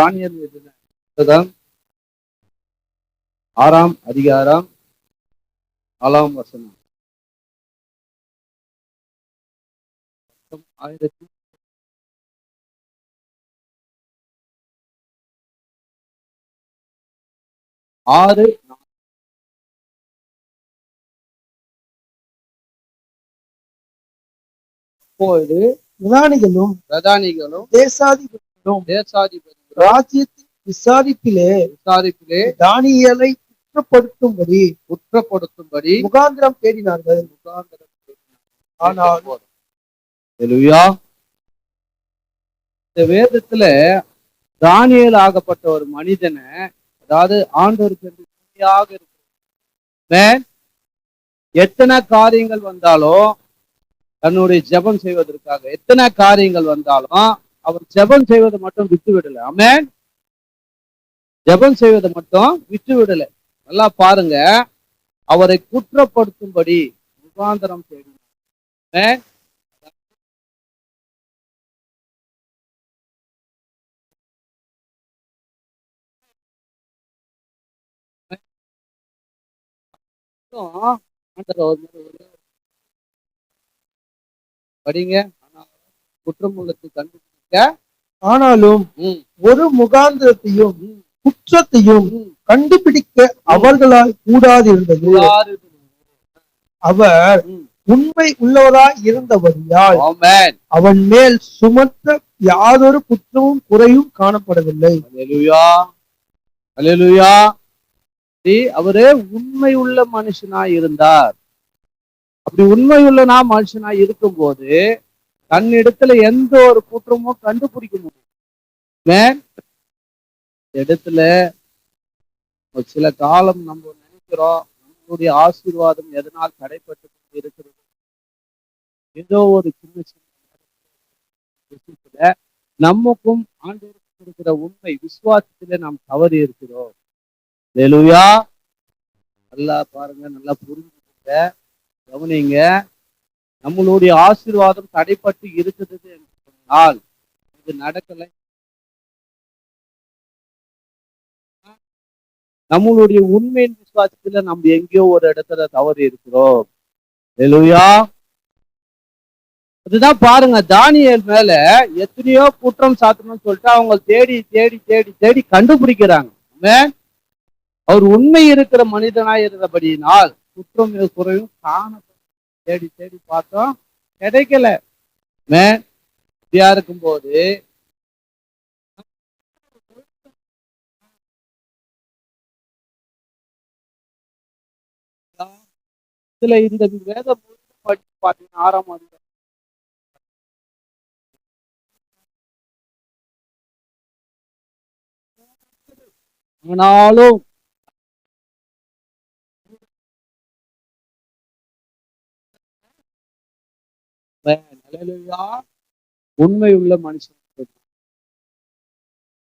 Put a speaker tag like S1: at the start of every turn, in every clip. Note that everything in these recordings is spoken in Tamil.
S1: தானியேல் எழுதின புத்தகம் 6ஆம் அதிகாரம் 4ஆம் வசனம். 6:6. அப்பொழுது
S2: பிரதானிகளும் தேசாதிபதிகளும் ராஜ்யத்தின் விசாரிப்பிலே தானியேலை குற்றப்படுத்தும்படி முகாந்திரம் தேடினார்கள். ஆனால்
S1: இந்த வேதத்துல தானியேல் ஆகப்பட்ட ஒரு மனிதனை, அதாவது ஆண்டவருக்கு உண்மையாக இருக்கு, எத்தனை காரியங்கள் வந்தாலும் தன்னுடைய ஜெபம் செய்வதற்காக எத்தனை காரியங்கள் வந்தாலும் அவர் ஜெபம் செய்வதை மட்டும் விட்டு விடல. ஆமென். ஜெபம் செய்வதை மட்டும் விட்டு விடல. நல்லா பாருங்க, அவரை குற்றப்படுத்தும்படி முகாந்திரம் செய்தார். படிங்க. குற்றம் உள்ளத்தை கண்டுபிடிக்க
S2: ஆனாலும் ஒரு முகாந்திரத்தையும் குற்றத்தையும் கண்டுபிடிக்க அவர்களால் கூடாது இருந்தது. அவர் உண்மை உள்ளவராய் இருந்தபடியால் அவன் மேல் சுமத்த யாதொரு குற்றமும் குறையும் காணப்படவில்லை.
S1: அவரே உண்மை உள்ள மனுஷனாய் இருந்தார். அப்படி உண்மையுள்ள மனுஷனாய் இருக்கும் போது தன்னிடத்துல எந்த ஒரு குற்றமும் கண்டுபிடிக்க முடியும். இடத்துல ஒரு சில காலம் நம்ம நினைக்கிறோம் நம்மளுடைய ஆசீர்வாதம் எதனால் தடைப்பட்டு இருக்கிறது, ஏதோ ஒரு சின்ன விஷயத்துல நமக்கும் ஆண்டவருக்கு இருக்கிற உண்மை விசுவாசத்திலே நாம் தவறி இருக்கிறோம். அல்லேலூயா. நல்லா பாருங்க, நல்லா புரிஞ்சுக்கிங்க, கவனிங்க. நம்மளுடைய ஆசீர்வாதம் தடைப்பட்டு இருக்குது என்று சொன்னால் இது நடக்கலை. நம்மளுடைய உண்மையின் விசுவாசத்துல நம்ம எங்கேயோ ஒரு இடத்துல தவறி இருக்கிறோம். அல்லேலூயா. அதுதான் பாருங்க, தானியேல் மேல எத்தனையோ குற்றம் சாத்தணும்னு சொல்லிட்டு அவங்க தேடி தேடி தேடி தேடி கண்டுபிடிக்கிறாங்க. அவர் உண்மை இருக்கிற மனிதனாய் இருந்தபடியினால் குற்றம் குறையும் காணப்படும். தேடி தேடி பார்த்தோம், கிடைக்கல. இருக்கும் போது இதுல இந்த வேதம் படிச்சு பார்த்தீங்கன்னா 6ஆம் அதிகாரம் ஆனாலும் உண்மை உள்ள மனுஷன்.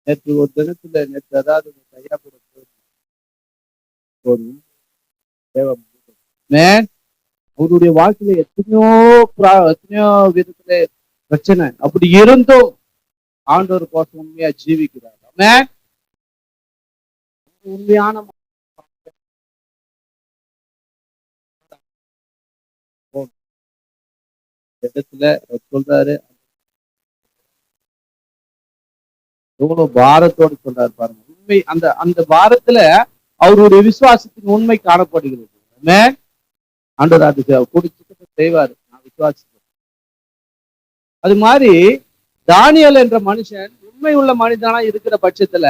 S1: நேற்று ஒரு தினத்துல அதாவது கையா கூட அவருடைய வாழ்க்கையில எத்தனையோ விதத்துல பிரச்சனை, அப்படி இருந்தும் ஆண்டவர் கோசம் உண்மையா ஜீவிக்கிறார். உண்மையான இடத்துல சொல்றாரு, எவ்வளவு பாரத்தோடு சொல்றாரு பாருங்க. உண்மை அந்த அந்த பாரத்துல அவருடைய விசுவாசத்தின் உண்மை காணப்படுகிறது. ஆண்டவர் அதுக்கு குடிச்சு செய்வாரு, நான் விசுவாசிக்கிறேன். அது மாதிரி தானியேல் என்ற மனுஷன் உண்மை உள்ள மனிதனா இருக்கிற பட்சத்துல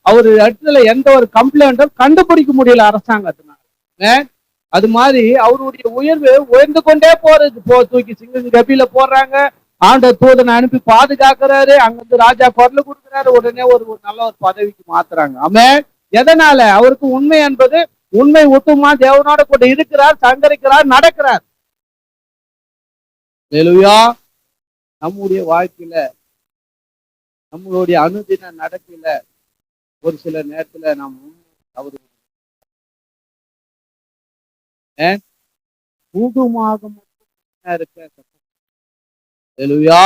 S1: அவரு இடத்துல எந்த ஒரு கம்ப்ளைண்டும் கண்டுபிடிக்க முடியல அரசாங்கத்தினால. அது மாதிரி அவருடைய உயர்வு உயர்ந்து கொண்டே போறது. தூக்கி சிங்க கபில போடுறாங்க, ஆண்டவர் தூதனை அனுப்பி பாதுகாக்கிறாரு, அங்கிருந்து ராஜா குரல் கொடுக்குறாரு, உடனே ஒரு நல்ல ஒரு பதவிக்கு மாத்துறாங்க. ஆமென். எதனால? அவருக்கு உண்மை என்பது உண்மை ஒட்டுமா தேவனோட கூட இருக்கிறார், சங்கரிக்கிறார், நடக்கிறார். அல்லேலூயா. நம்முடைய வாழ்க்கையில நம்மளுடைய அனுதின நடக்கையில ஒரு சில நேரத்துல நாம் அவரு கூடுமாக இருக்க. அல்லேலூயா.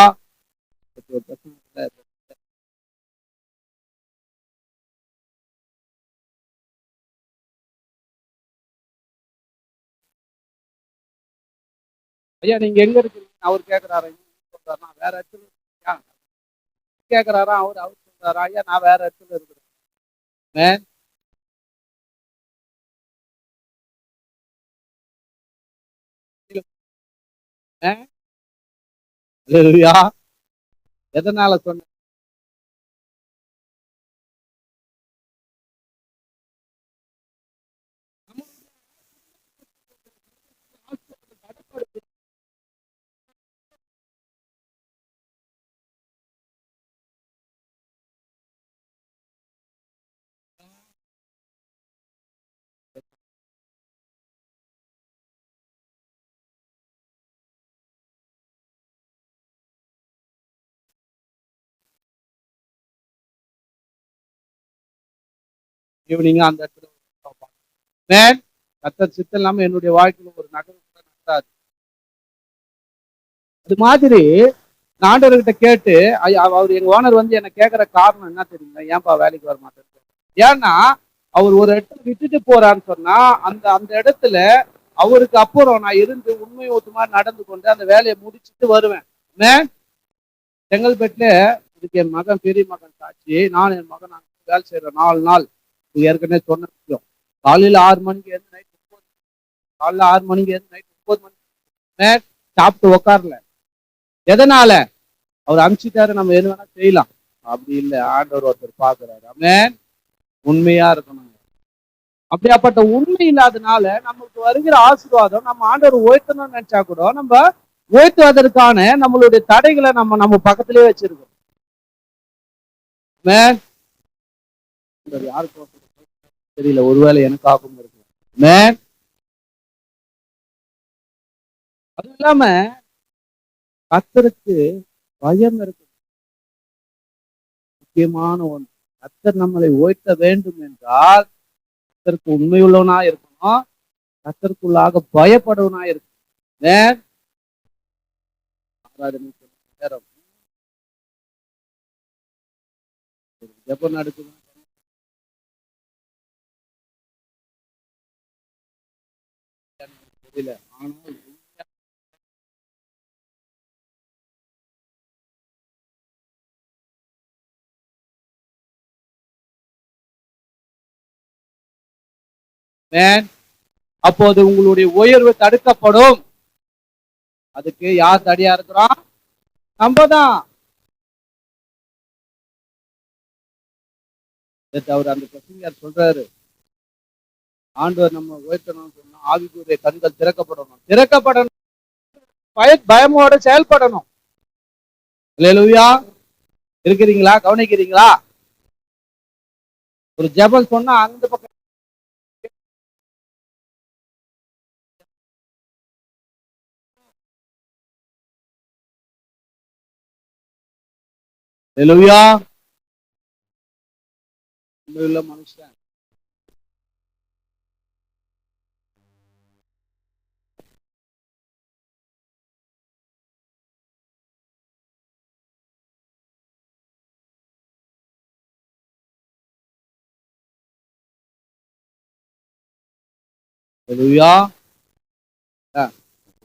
S1: ஐயா நீங்க எங்க இருக்கீங்க அவர் கேட்கிறாரு, சொல்றாரு நான் வேற இடத்துல இருக்கேன் கேட்கிறாரா, அவர் சொல்றாரா, ஐயா நான் வேற இடத்துல இருக்கிறேன். அல்லேலூயா. எதனால சொன்ன? ஈவினிங் அந்த இடத்துல கர்த்தர் சித்தம் இல்லாம என்னுடைய வாழ்க்கையில ஒரு நகரம் கூட நடக்காது. அது மாதிரி நான் ஆண்டவர்கிட்ட கேட்டு அவர் எங்க ஓனர் வந்து என்ன கேட்கிற காரணம் என்ன தெரியுங்களா, ஏன்பா வேலைக்கு வர மாட்டேன்? ஏன்னா அவர் ஒரு இடத்துல விட்டுட்டு போறான்னு சொன்னா அந்த அந்த இடத்துல அவருக்கு அப்புறம் நான் இருந்து உண்மை ஒத்துமா நடந்து கொண்டு அந்த வேலையை முடிச்சுட்டு வருவேன். செங்கல்பேட்டுல இதுக்கு என் மகன் பெரிய மகன் சாட்சி. நான் என் மகன் வேலை செய்யறேன் 4 நாள். ஏற்கனவே சொன்ன விஷயம். காலையில 6 மணிக்கு இருந்து நைட் 9 காலைல 6 மணிக்கு இருந்து நைட் 9 மணிக்கு சாப்பிட்டு உக்காரல. எதனால? அவர் அனுப்பிச்சிட்டாரு, நம்ம எது வேணா செய்யலாம். அப்படி இல்லை, ஆண்டவர் ஒருத்தர் பாக்குறாரு. ஆமென். உண்மையா இருக்கணும். அப்படியாப்பட்ட உண்மை இல்லாதனால நமக்கு வருகிற ஆசீர்வாதம் நம்ம ஆண்டவர் உயர்த்தணும்னு நினைச்சா கூட நம்ம உயர்த்துவதற்கான நம்மளுடைய தடைகளை நம்ம பக்கத்திலே வச்சிருக்கோம். யாருக்கும் தெரியல, ஒருவேளை எனக்காகவும் இருக்கு. அது இல்லாம கர்த்தருக்கு பயம் இருக்கு, முக்கியமான ஒன்று. கர்த்தர் நம்மளை உயர்த்த வேண்டும் என்றால் கர்த்தருக்கு உண்மையுள்ளவனா இருக்கணும், கர்த்தருக்குள்ளாக பயப்படுவனா இருக்கணும். நேரம் ஜெபம் நடக்குது. தெரியல, ஆனால் அப்போது உங்களுடைய உயர்வு தடுக்கப்படும். அதுக்கு யார் தடையா இருக்கிறோம்? நம்ம தான். அவர் அந்த பிரசங்கர் சொல்றாரு, ஆண்டவர் நம்ம உயர்த்தணும்னு சொன்னா ஆவிக்குரிய கண்கள் திறக்கப்படணும். பயமோட செயல்படணும். அல்லேலூயா. இருக்கிறீங்களா? கவனிக்கிறீங்களா? ஒரு ஜெபம் சொன்னா அந்த பக்கம் அல்லேலூயா. உள்ள மனுஷன் அல்லேலூயா.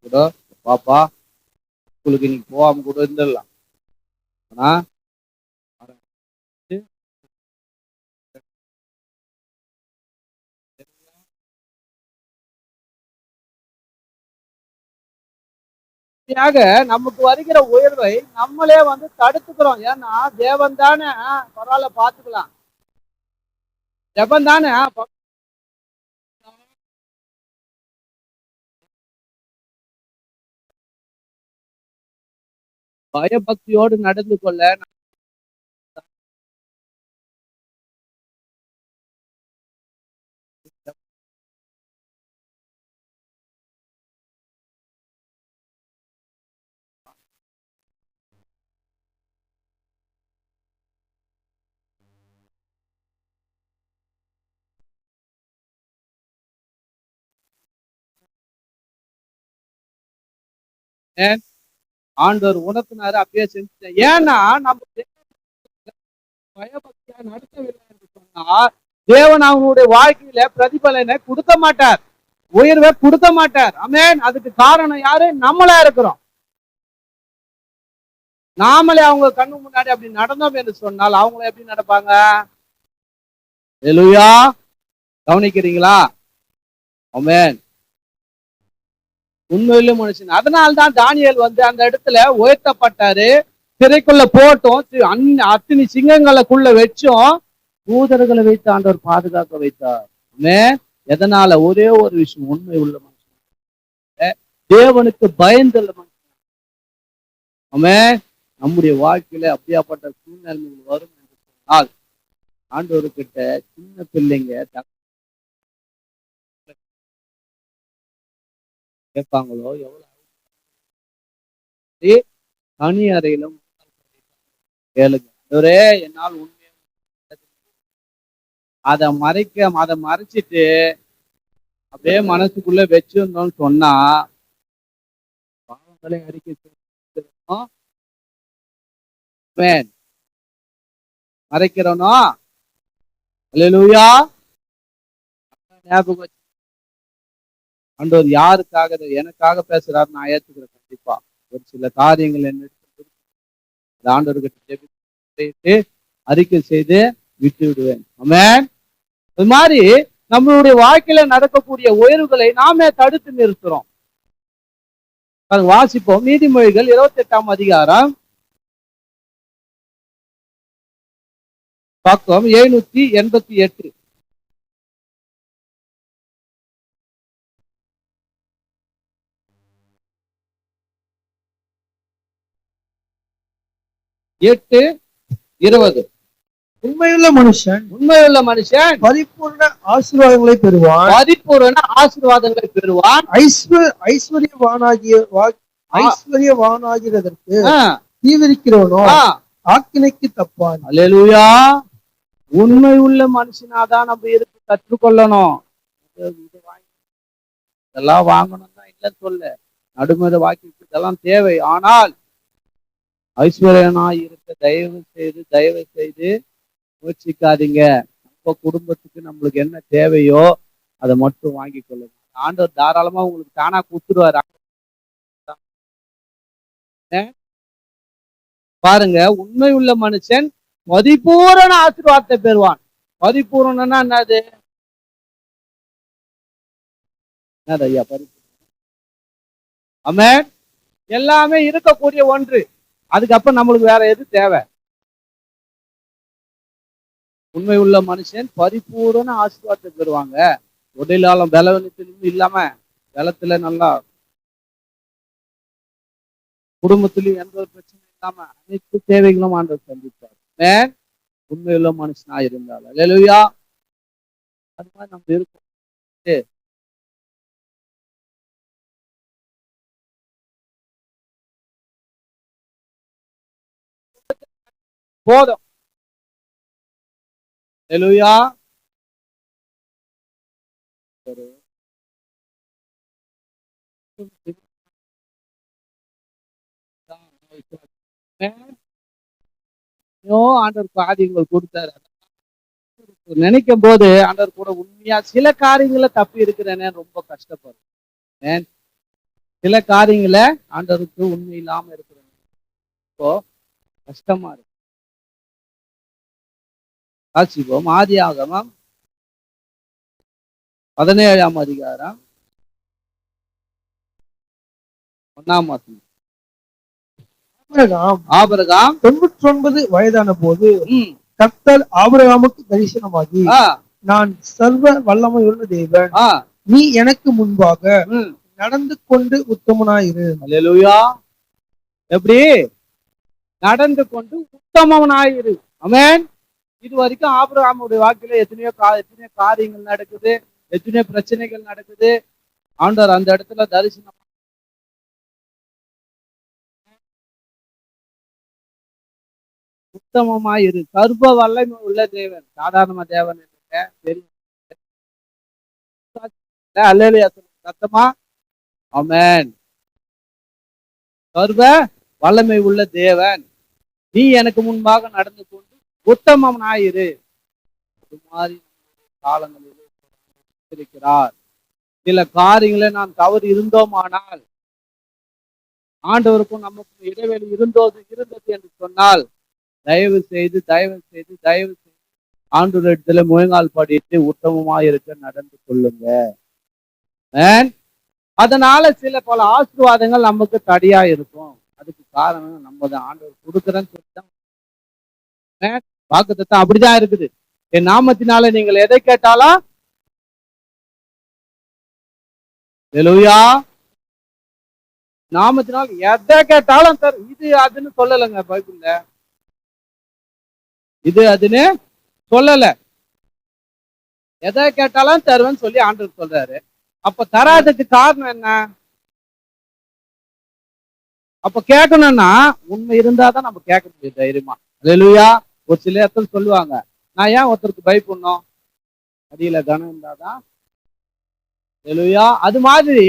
S1: கூட பாப்பா ஸ்கூலுக்கு இன்னைக்கு போகாம கூட இருந்துடலாம். ஆனா நமக்கு வருகிற உயர்வை நம்மளே வந்து தடுத்துக்கிறோம். ஏன்னா தேவன் தானே, பரவாயில்ல பாத்துக்கலாம். ஜெபம் தானே. பயபக்தியோடு நடந்து கொள்ள ஆண்டவர் உணர்த்தினாரு, அப்படியே செஞ்சுட்டேன். ஏன்னா நம்ம பயபக்தியா நடத்தவில்லை என்று சொன்னா தேவன் அவனுடைய வாழ்க்கையில பிரதிபலனை கொடுக்க மாட்டார். உயர்வை கொடுக்க மாட்டார். ஆமென். அதுக்கு காரணம் யாரு? நம்மளா இருக்கிறோம். நாமளே அவங்க கண்ணு முன்னாடி அப்படி நடந்தோம் என்று சொன்னால் அவங்கள எப்படி நடப்பாங்க? ஹல்லேலூயா. கவனிக்கிறீங்களா? ஆமென். உண்மையிலே மனுஷன். அதனால்தான் தானியேல் அந்த இடத்துல உயர்த்தப்பட்டாரு. சிறைக்குள்ள போட்டோம், அத்தனை சிங்கங்களுக்குள்ள வச்சோம், தூதர்களை வைத்து ஆண்டவர் பாதுகாக்க வைத்தார். ஆமென். எதனால? ஒரே ஒரு விஷயம், உண்மை உள்ள மனுஷன், தேவனுக்கு பயந்துள்ள மனுஷன். ஆமென். நம்முடைய வாழ்க்கையில அப்படியாப்பட்ட சூழ்நிலைகள் வரும் என்று சொன்னால் ஆண்டவர்கிட்ட சின்ன பிள்ளைங்க கேட்பாங்களோ எவ்வளவு தனி அறையிலும் கேளுங்க, ஆண்டவரே என்னால் உண்மையை அதை மறைச்சிட்டு அப்படியே மனசுக்குள்ள வச்சிருந்தோம்னு சொன்னா பாவங்களை அறிக்கை செய்யணும். மறைக்கிறோனோ? அல்லேலூயா. ஞாபகம் வச்சு ஆண்டவர் யாருக்காக எனக்காக பேசுறாரு, நான் ஏத்துக்கிறேன். கண்டிப்பா ஒரு சில காரியங்கள் என்ன ஆண்டவர்கிட்ட அறிக்கை செய்து விட்டு விடுவேன். ஆமென். அது மாதிரி நம்மளுடைய வாழ்க்கையில நடக்கக்கூடிய உயர்வுகளை நாமே தடுத்து நிறுத்துறோம். வாசிப்போம். நீதிமொழிகள் 28ஆம் அதிகாரம் பக்கம் 788. எட்டு 20.
S2: உண்மையுள்ள மனுஷன் பரிபூர்ண ஆசீர்வாதங்களை பெறுவான். ஐஸ்வர்யவானாகிறதற்கு தீவிரிக்கிறவனோ ஆக்கினைக்கு தப்பான்.
S1: அல்லேலூயா. உண்மை உள்ள மனுஷனாதான் நம்ம இருக்கு கற்றுக்கொள்ளணும். இதெல்லாம் வாங்கணும் தான் இல்ல சொல்ல, நடுமத வாக்கி இதெல்லாம் தேவை. ஆனால் ஐஸ்வர்யனாய் இருக்க தயவு செய்து முயற்சிக்காதீங்க. நம்ம குடும்பத்துக்கு நம்மளுக்கு என்ன தேவையோ அதை மட்டும் வாங்கி கொள்ளுங்க. ஆண்டவர் தாராளமா உங்களுக்கு தானா கொடுத்துருவாரு. பாருங்க, உண்மை உள்ள மனுஷன் பரிபூரண ஆசீர்வாதத்தை பெறுவான். பரிபூரணம்னா என்னது ஐயா? பரிபூரணம் ஆமென். எல்லாமே இருக்கக்கூடிய ஒன்று. அதுக்கப்புறம் நம்மளுக்கு வேற எது தேவை? உண்மை உள்ள மனுஷன் பரிபூரண ஆசீர்வாதத்தை பெறுவாங்க. உடலாலும் பலவீனத்திலும் இல்லாம பலத்துல நல்லா, குடும்பத்திலும் எந்த ஒரு பிரச்சனையும் இல்லாம அனைத்து தேவைகளும் ஆண்டவர் சந்திப்பார். உண்மையுள்ள மனுஷனா இருந்தாலும். அல்லேலூயா. அது மாதிரி நம்ம இருக்கும் போதும். அல்லேலூயா. ஆண்டவர் காரியங்கள் கொடுத்தாரு. நினைக்கும் போது ஆண்டவர் கூட உண்மையா சில காரியங்களை தப்பி இருக்கிறேன்னு ரொம்ப கஷ்டப்படுறேன். சில காரியங்களை ஆண்டவருக்கு உண்மை இல்லாம இருக்கிறேன், இப்போ கஷ்டமா இருக்கு. வாசிப்போம். ஆதியாகமம் 17ஆம் அதிகாரம் 1ஆம் வசனம்.
S2: ஆபிரகாம் 99 வயதான போது கர்த்தர் ஆபிரகாமுக்கு தரிசனமாகி, நான் சர்வ வல்லமையுள்ள தேவன், நீ எனக்கு முன்பாக நடந்து கொண்டு உத்தமனாயிரு.
S1: அல்லேலூயா. எப்படி நடந்து கொண்டு உத்தமனாயிரு? ஆமென். இது வரைக்கும் ஆபிரகாமுடைய வாழ்க்கையில எத்தனையோ காரியங்கள் நடக்குது, எத்தனையோ பிரச்சனைகள் நடக்குது. ஆண்டவர் அந்த இடத்துல தரிசனம் உத்தமமாயிரு, சர்வ வல்லமை உள்ள தேவன், சாதாரண தேவன் அல்லேலூயா சத்தமா. ஆமென். சர்வ வல்லமை உள்ள தேவன், நீ எனக்கு முன்பாக நடந்து கொண்டு உத்தமனாயிரு. இது மாதிரி காலங்களில் இருக்கிறார். சில காரியங்களை நாம் தவறு இருந்தோமானால், ஆண்டவருக்கும் நமக்கும் இடைவெளி இருந்தது என்று சொன்னால், தயவு செய்து தயவு செய்து தயவு செய்து ஆண்டவரிடத்துல முழங்கால் படிட்டு உத்தமமாயிருக்க நடந்து கொள்ளுங்க. அதனால சில பல ஆசீர்வாதங்கள் நமக்கு தடையா இருக்கும். அதுக்கு காரணம் நம்ம தான் ஆண்டவர் கொடுக்குறேன்னு சொல்லிதான். வாக்குத்தத்தம் அப்படிதான் இருக்குது. என் நாமத்தினால நீங்கள் எதை கேட்டாலும் ஹல்லேலூயா, நாமத்தினால் எதை கேட்டாலும் சார் இது அதுன்னு சொல்லலைங்க பைபிள்ல. இது அதுன்னு சொல்லல. எதை கேட்டாலும் தருவேன்னு சொல்லி ஆண்டவர் சொல்றாரு. அப்ப தராதுக்கு காரணம் என்ன? அப்ப கேட்கணும்னா உண்மை இருந்தாதான் நம்ம கேட்க முடியும் தைரியமா. ஹல்லேலூயா. ஒரு சில இடத்துல சொல்லுவாங்க, நான் ஏன் ஒருத்தருக்கு பயப்படணும், அடியில கனம் இருந்தாதான். ஹல்லேலூயா. அது மாதிரி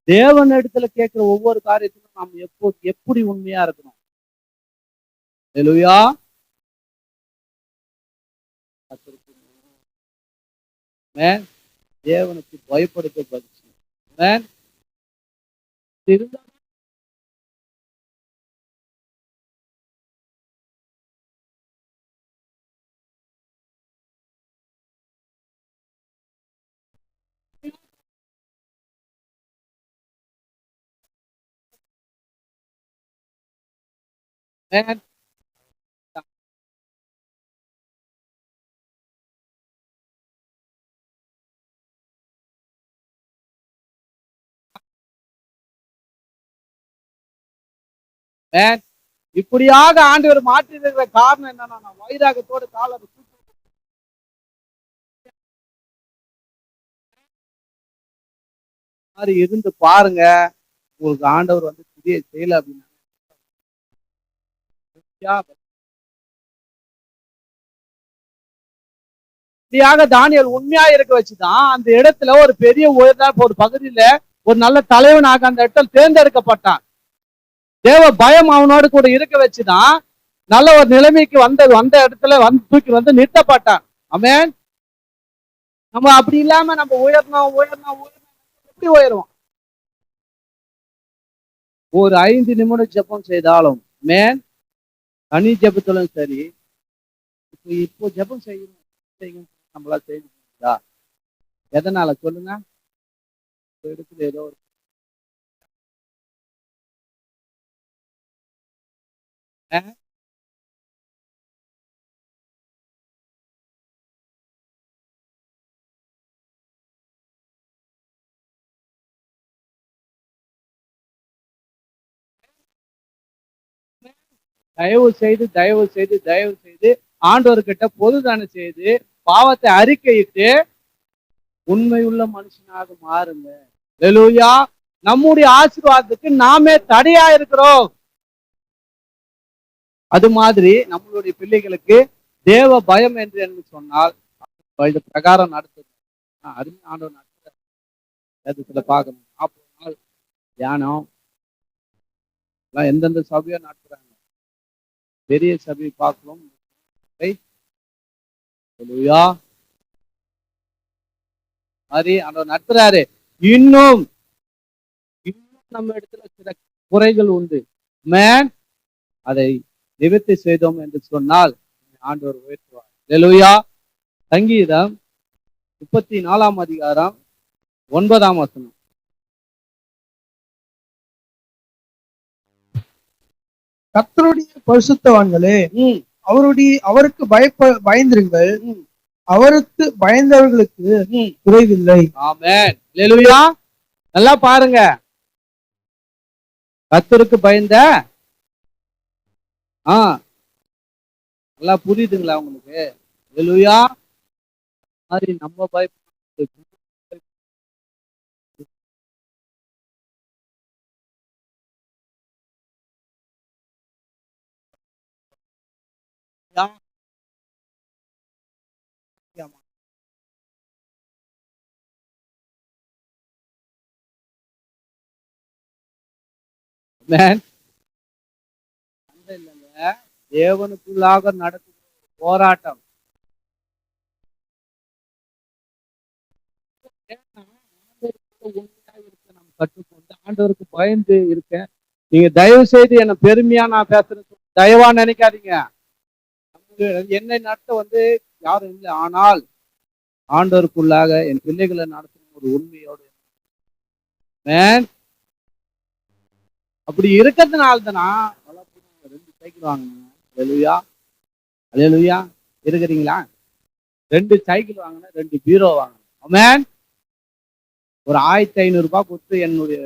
S1: தேவன் இடத்துல கேட்கிற ஒவ்வொரு காரியத்திலும் நாம் எப்படி உண்மையா இருக்கணும். ஹல்லேலூயா. தேவனுக்கு பயப்படுத்த பரிசு இருந்தா இப்படியாக ஆண்டவர் மாற்றி இருக்கிற காரணம் என்னன்னா, நான் வைராகத்தோடு காலம் மாதிரி இருந்து பாருங்க, உங்களுக்கு ஆண்டவர் வந்து புதிய செய்யல அப்படின்னா. இப்படியாக தானியேல் உண்மையா இருக்க வச்சுதான் அந்த இடத்துல ஒரு பெரிய உயர்ந்த ஒரு பகுதியில ஒரு நல்ல தலைவனாக அந்த இடத்துல தேர்ந்தெடுக்கப்பட்டான். தேவ பயம் அவனோடு கூட இருக்க வச்சுதான் நல்ல ஒரு நிலைமைக்கு வந்த இடத்துல தூக்கி வந்து நிறுத்தப்பட்டான். ஆமென். நம்ம அப்படி இல்லாம நம்ம உயர்ந்தோம் எப்படி உயருவோம்? ஒரு 5 நிமிடம் ஜெபம் செய்தாலும் தனி ஜெபத்திலும் சரி, இப்போ ஜெபம் செய்யணும் நம்மளா செய்யுங்களா? எதனால சொல்லுங்க? இடத்துல ஏதோ ஒரு தயவு செய்து ஆண்டவர்கிட்ட பொதுதான செய்து பாவத்தை அறிக்கையிட்டு உண்மையுள்ள மனுஷனாக மாறுங்க. ஹல்லேலூயா. நம்முடைய ஆசீர்வாதத்துக்கு நாமே தடையா இருக்கிறோம். அது மாதிரி நம்மளுடைய பிள்ளைகளுக்கு தேவ பயம் என்று சொன்னால் இது பிரகாரம் நடத்துது. அருமை ஆண்டவர் நடத்துற பார்க்கணும். 40 நாள் தியானம் எல்லாம் எந்தெந்த சபையோ நடத்துறாங்க. பெரிய சபை பார்க்கணும். மாதிரி ஆண்டவர் நடத்துறாரு. இன்னும் நம்ம இடத்துல சில குறைகள் உண்டு. அதை நிவர்த்தி செய்தோம் என்று சொன்னால் ஆண்டவர் உயர்த்துவார். ஹல்லேலூயா. சங்கீதம் 34ஆம் அதிகாரம் 9ஆம் வசனம்.
S2: கர்த்தருடைய பரிசுத்தவான்களே, அவருக்கு பயந்திருங்கள். அவருக்கு பயந்தவர்களுக்கு குறைவில்லை.
S1: ஆமென். ஹல்லேலூயா. நல்லா பாருங்க, கர்த்தருக்கு பயந்த நல்லா புரியுதுங்களா உங்களுக்கு? ஹல்லேலூயா. மாதிரி நம்ம பயப்பட தேவனுக்குள்ளாக நடக்கும் போராட்டம். ஏன்னா ஆண்டவருக்கு உண்மையா இருக்க நம்ம கற்றுக்கொண்டு ஆண்டவருக்கு பயந்து இருக்க. நீங்க தயவு செய்து என்ன பெருமையா நான் பேசுறேன் தயவா நினைக்காதீங்க. என்னை நடத்த யாரும் இல்லை. ஆனால் ஆண்டவருக்குள்ளாக என் பிள்ளைகளை நடத்தும் ஒரு உண்மையோடு அப்படி இருக்கிறதுனால தானா 2 சைக்கிள் வாங்கினேன். Alleluia alleluia. இருக்கிறீங்களா? 2 சைக்கிள் வாங்கினேன், 2 பீரோ வாங்கினேன். ஆமென். ஒரு 1500 ரூபாய் கொடுத்து என்னுடைய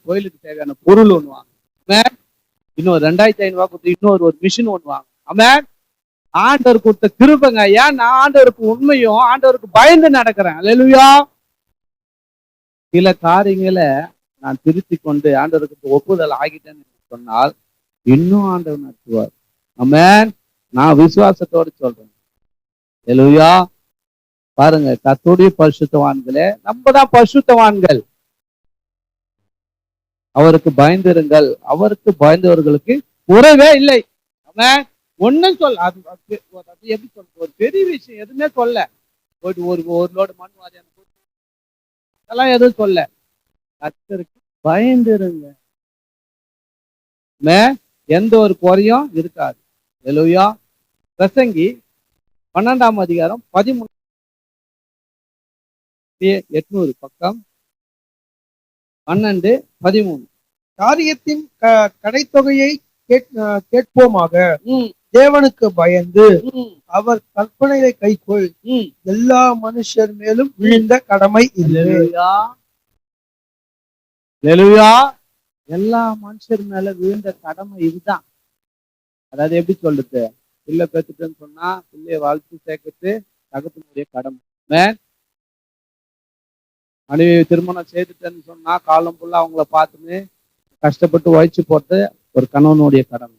S1: கோயிலுக்கு தேவையான பொருள் ஒண்ணு வாங்கினேன். இன்னொரு 2500 ரூபாய் கொடுத்து இன்னொரு மிஷின் ஒண்ணு வாங்க. ஆமென். ஆண்டவர் கொடுத்த கிருபைங்க. ஏன் நான் ஆண்டவருக்கு உண்மையும் ஆண்டவருக்கு பயந்து நடக்கிறேன். அல்லேலூயா. சில காரியங்களை நான் திருத்தி கொண்டு ஆண்டவருக்கு ஒப்புதல் ஆகிட்டேன்னு சொன்னால் இன்னும் ஆண்டவர் நடத்துவார். ஆமென். நான் விசுவாசத்தோடு சொல்றேன். அல்லேலூயா. பாருங்க, கர்த்தருடைய பரிசுத்தவான்களே, நம்ம தான் பரிசுத்தவான்கள். அவருக்கு பயந்திருங்கள். அவருக்கு பயந்தவர்களுக்கு குறைவே இல்லை. ஆமென். ஒன்னும் சொல்ல அது எப்படி சொல்ற, ஒரு பெரிய விஷயம் எதுவுமே சொல்ல. போயிட்டு ஒரு லோடு மண் வாரியான அதெல்லாம் எதுவும் சொல்ல. கர்த்தருக்கு பயந்துருங்க. எந்த ஒரு குறையும் இருக்காது. அல்லேலூயா. பிரசங்கி 12ஆம் அதிகாரம் 13 800 பக்கம் 12, 13.
S2: காரியத்தின் கடைத்தொகையை கேட்போமாக. தேவனுக்கு பயந்து அவர் கற்பனையை கைக்கொள். எல்லா மனுஷர் மேலும் விழுந்த கடமை இல்லை.
S1: எல்லா மனுஷர் மேல விழுந்த கடமை இதுதான். அதாவது எப்படி சொல்றது, பிள்ளை பெற்றுட்டேன்னு சொன்னா பிள்ளைய வாழ்த்து சேர்க்கறது தகப்பனுடைய கடமை. மனைவி திருமணம் செய்துட்டேன்னு சொன்னா காலம் ஃபுல்லா அவங்கள பார்த்துன்னு கஷ்டப்பட்டு உழைச்சு போட்டு ஒரு கணவனுடைய கடமை.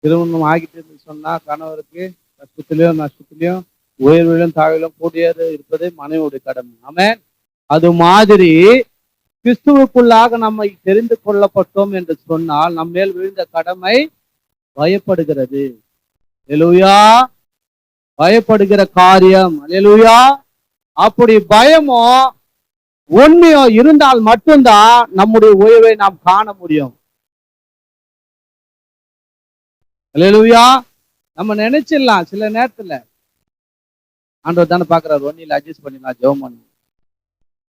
S1: திருமணம் ஆகிட்டு சொன்னா கணவருக்கு கஷ்டத்திலையும் நஷ்டத்திலையும் உயர்விலும் தாழ்விலும் கூடியது இருப்பது மனைவியுடைய கடமை. ஆமென். அது மாதிரி கிறிஸ்துவுக்குள்ளாக நம்மை தெரிந்து கொள்ளப்பட்டோம் என்று சொன்னால் நம்ம மேல் விழுந்த கடமை பயப்படுகிறது. அல்லேலூயா. பயப்படுகிற காரியம். அல்லேலூயா. அப்படி பயமோ உண்மையோ இருந்தால் மட்டும்தான் நம்முடைய உயர்வை நாம் காண முடியும். அல்லேலூயா. நம்ம நினைச்சிடலாம் சில நேரத்துல ஆண்டவர் தானே பாக்குறாரு, ஒன்னில அட்ஜஸ்ட் பண்ணிடலாம், ஜெபம் பண்ணி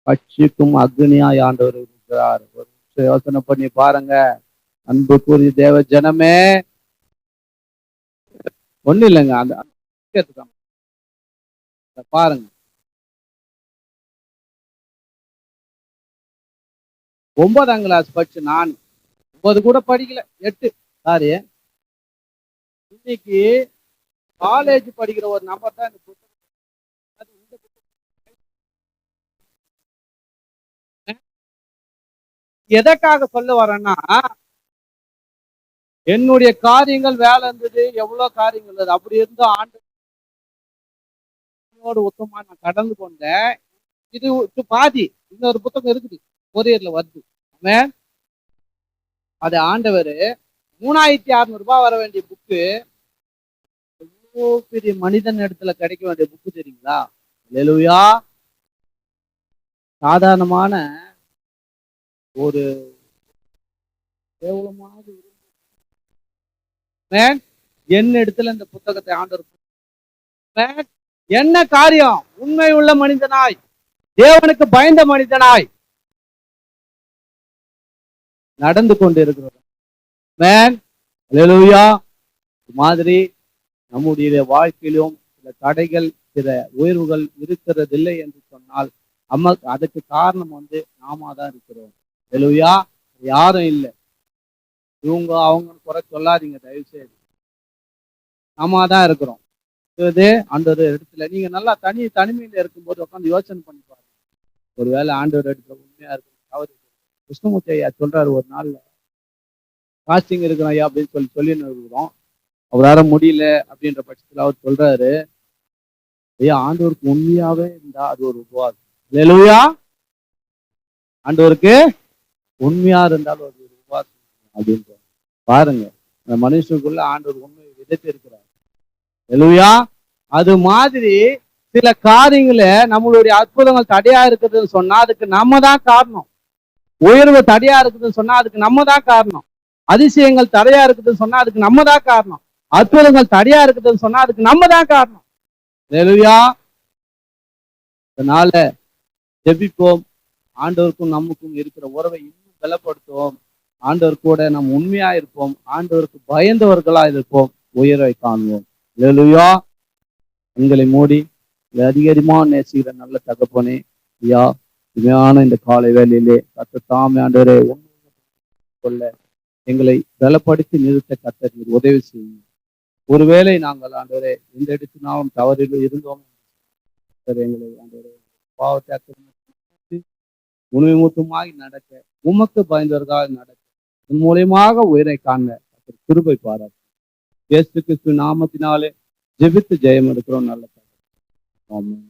S1: பட்சிக்கும் அக்னியாய் ஆண்டவர் இருக்கிறார். ஒரு யோசனை பண்ணி பாருங்க அன்பு கூறிய தேவ ஜனமே. ஒண்ணு இல்லைங்க, அந்த பாருங்க 9ஆம் கிளாஸ் படிச்சு நான் 9 கூட படிக்கல, 8 சாரி. இன்னைக்கு காலேஜ் படிக்கிற ஒரு நபர் தான் இந்த புத்தகம். எதற்காக சொல்ல வரேன்னா, என்னுடைய காரியங்கள் வேலை இருந்தது, எவ்வளவு காரியங்கள் இருந்தது. அப்படி இருந்தும் ஆண்டோடு உத்தமா நான் கடந்து கொண்டேன். இது பாதி. இன்னொரு புத்தகம் இருக்குது, கொரியர்ல வருது. அது ஆண்டவர் 3600 ரூபாய் வர வேண்டிய புக்கு எவ்வளோ பெரிய மனிதன் இடத்துல கிடைக்க வேண்டிய புக்கு தெரியுங்களா? அல்லேலூயா. சாதாரணமான ஒரு கேவலமாக என்ன இடத்துல இந்த புத்தகத்தை ஆண்டவர் என்ன காரியம், உண்மை உள்ள மனிதனாய், தேவனுக்கு பயந்த மனிதனாய் நடந்து கொண்டு இருக்கிறோம். அல்லேலூயா. மாதிரி நம்முடைய வாழ்க்கையிலும் சில தடைகள் சில உயர்வுகள் இருக்கிறதில்லை என்று சொன்னால் அதுக்கு காரணம் நாம தான் இருக்கிறோம். அல்லேலூயா. யாரும் இல்லை. இவங்க அவங்க குறை சொல்லாதீங்க தயவு செய்து. நாம தான் இருக்கிறோம். அந்த இடத்துல நீங்க நல்லா தனிமையில இருக்கும்போது உட்காந்து யோசனை பண்ணி பாருங்க. ஒருவேளை ஆண்டவர் இடத்துல உண்மையா இருக்கு. அவர் கிருஷ்ணமூர்த்தி ஐயா சொல்றாரு, ஒரு நாள்ல காஸ்டிங் இருக்கிறோம் ஐயா அப்படின்னு சொல்லின்னு இருக்கிறோம். அவரால முடியல அப்படின்ற பட்சத்துல அவர் சொல்றாரு, ஐயா ஆண்டவருக்கு உண்மையாவே இருந்தா அது ஒரு உபவாசம். அல்லேலூயா. ஆண்டவருக்கு உண்மையா இருந்தாலும் அது ஒரு உபவாசம் அப்படின்ற பாருங்க. அந்த மனுஷனுக்குள்ள ஆண்டவர் உண்மையை விதைத்து இருக்கிறார். அல்லேலூயா. அது மாதிரி சில காரியங்கள நம்மளுடைய அற்புதங்கள் தடையா இருக்குதுன்னு சொன்னா அதுக்கு நம்ம தான் காரணம். உயர்வு தடையா இருக்குதுன்னு சொன்னா அதுக்கு நம்ம தான் காரணம். அதிசயங்கள் தடையா இருக்குதுன்னு சொன்னா அதுக்கு நம்ம தான் காரணம். அற்புதங்கள் தடையா இருக்குதுன்னு சொன்னா அதுக்கு நம்ம தான் காரணம். ஹல்லேலூயா. அதனால ஜெபிப்போம். ஆண்டவருக்கும் நமக்கும் இருக்கிற உறவை இன்னும் பலப்படுத்துவோம். ஆண்டவர் கூட நம்ம உண்மையா இருப்போம். ஆண்டவருக்கு பயந்தவர்களா இருப்போம். உயர்வை காணுவோம். ஹல்லேலூயா. கண்களை மூடி அதிகமா நேசிக்கிற நல்ல தகப்பனே, ஐயா, உண்மையான இந்த காலை வேளையிலே கர்த்தர் தாமே ஆண்டவரே கொள்ள எங்களை பலப்படுத்தி நிறுத்த கர்த்தர் நீர் உதவி செய்யும். ஒருவேளை நாங்கள் ஆண்டவரே எந்த இடத்தினாலும் தவறில் இருந்தோம், எங்களை ஆண்டவரே பாவத்தை உணவு மூத்தமாய் நடக்க, உமக்கு பயந்தவர்களாக நடக்க, உன் மூலியமாக உயிரை காண கிருபை பாராட்டு. இயேசு கிறிஸ்து நாமத்தினாலே ஜெபித்து ஜெயம் எடுக்கிறோம். நல்ல ஆமென்.